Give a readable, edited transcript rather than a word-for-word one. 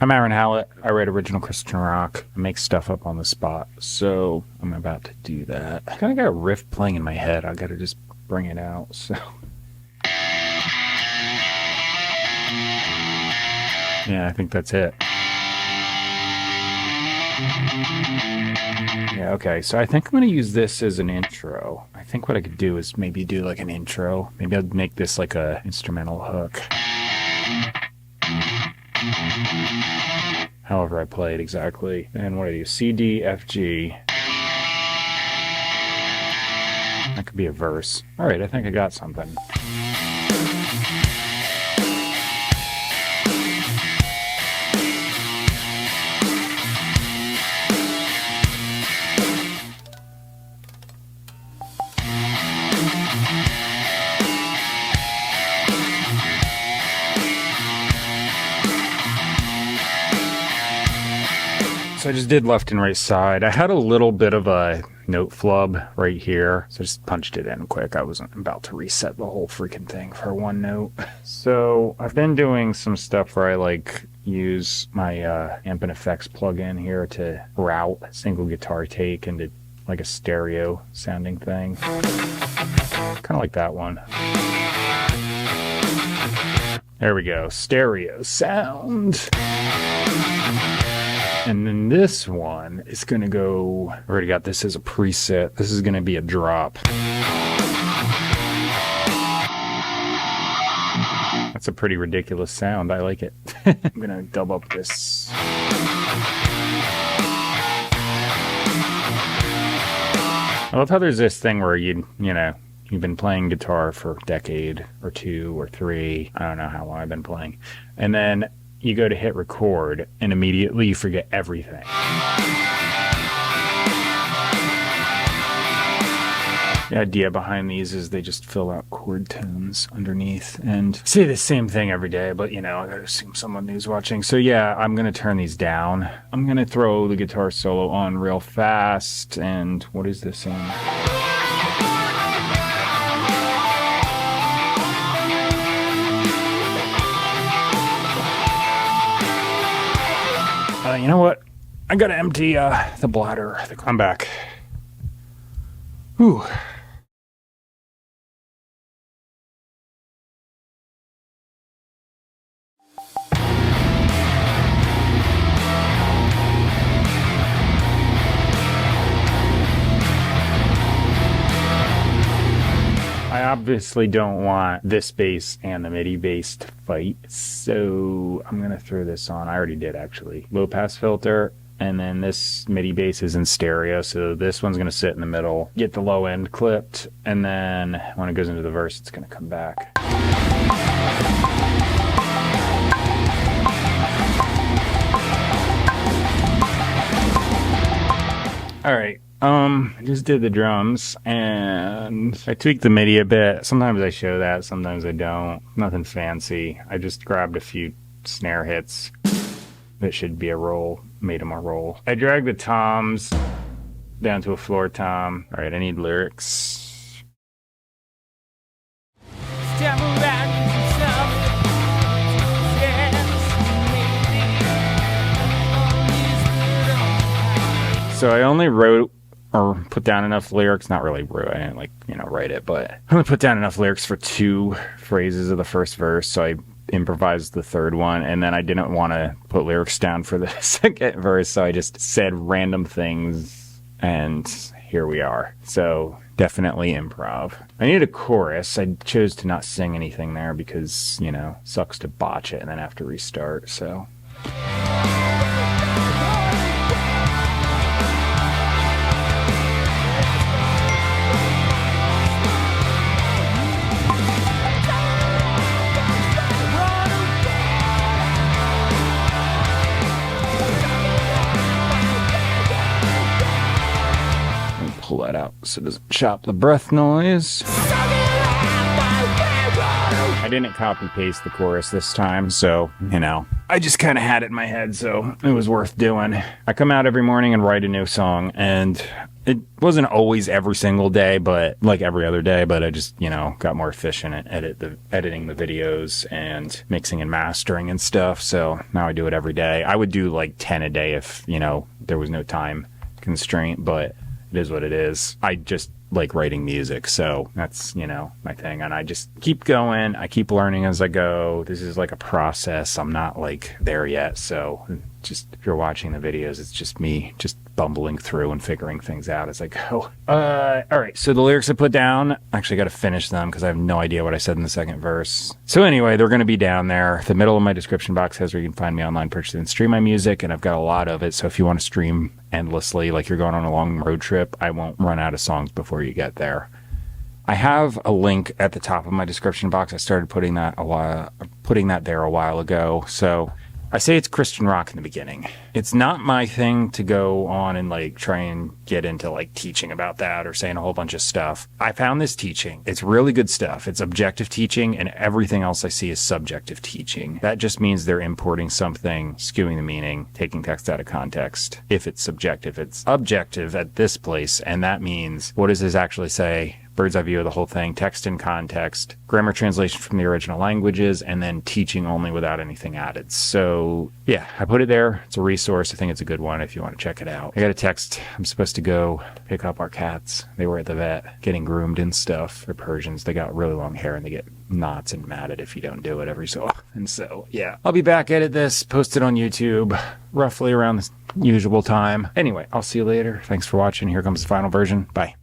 I'm Aaron Hallett. I write original Christian rock. I make stuff up on the spot, so I'm about to do that. I kind of got a riff playing in my head. I gotta just bring it out, so. Yeah, I think that's it. Yeah, okay, so I think I'm going to use this as an intro. I think what I could do is maybe do like an intro. Maybe I'll make this like a instrumental hook. However I play it exactly. And what do I do? C, D, F, G. That could be a verse. Alright, I think I got something. So I just did left and right side. I had a little bit of a note flub right here, so I just punched it in quick. I wasn't about to reset the whole freaking thing for one note. So I've been doing some stuff where I like use my amp and effects plugin here to route a single guitar take into like a stereo sounding thing. Kind of like that one. There we go, stereo sound. And then this one is going to go, I already got this as a preset. This is going to be a drop. That's a pretty ridiculous sound. I like it. I'm going to dub up this. I love how there's this thing where you've been playing guitar for a decade or two or three. I don't know how long I've been playing. And then you go to hit record and immediately you forget everything. The idea behind these is they just fill out chord tones underneath and say the same thing every day, but I gotta assume someone new's watching. So yeah, I'm gonna turn these down. I'm gonna throw the guitar solo on real fast. And what is this in? You know what? I gotta empty the bladder. I'm back. Whew. I obviously don't want this bass and the MIDI bass to fight, so I'm gonna throw this on. I already did actually. Low pass filter, and then this MIDI bass is in stereo, so this one's gonna sit in the middle, get the low end clipped, and then when it goes into the verse, it's gonna come back. All right. I just did the drums and I tweaked the MIDI a bit. Sometimes I show that, sometimes I don't. Nothing fancy. I just grabbed a few snare hits that should be a roll, made them a roll. I dragged the toms down to a floor tom. All right, I need lyrics. So I only wrote or put down enough lyrics, not really wrote, I didn't write it, but I only put down enough lyrics for 2 phrases of the first verse, so I improvised the third one, and then I didn't want to put lyrics down for the second verse, so I just said random things, and here we are. So definitely improv. I needed a chorus. I chose to not sing anything there because, sucks to botch it and then have to restart, so. Pull that out so it doesn't chop the breath noise. I didn't copy paste the chorus this time, so, I just kind of had it in my head, so it was worth doing. I come out every morning and write a new song, and It wasn't always every single day, but like every other day, but I just, got more efficient at editing the videos and mixing and mastering and stuff. So now I do it every day. I would do like 10 a day if, there was no time constraint, but it is what it is. I just like writing music, so that's my thing, and I just keep going. I keep learning as I go. This is like a process. I'm not like there yet, so just if you're watching the videos, it's just me just bumbling through and figuring things out as I go. All right, so the lyrics I put down, actually got to finish them because I have no idea what I said in the second verse. So anyway, they're going to be down there. The middle of my description box has where you can find me online, purchase and stream my music, and I've got a lot of it, so if you want to stream endlessly like you're going on a long road trip, I won't run out of songs before you get there. I have a link at the top of my description box. I started putting that there a while ago. So I say it's Christian rock in the beginning. It's not my thing to go on and like try and get into like teaching about that or saying a whole bunch of stuff. I found this teaching. It's really good stuff. It's objective teaching, and everything else I see is subjective teaching. That just means they're importing something, skewing the meaning, taking text out of context. If it's subjective, it's objective at this place, and that means what does this actually say? Bird's eye view of the whole thing, text in context, grammar translation from the original languages, and then teaching only without anything added. So yeah, I put it there. It's a resource. I think it's a good one if you want to check it out. I got a text. I'm supposed to go pick up our cats. They were at the vet getting groomed and stuff. They're Persians. They got really long hair and they get knots and matted if you don't do it every so often. So yeah, I'll be back, edit this, post it on YouTube roughly around the usual time. Anyway, I'll see you later. Thanks for watching. Here comes the final version. Bye.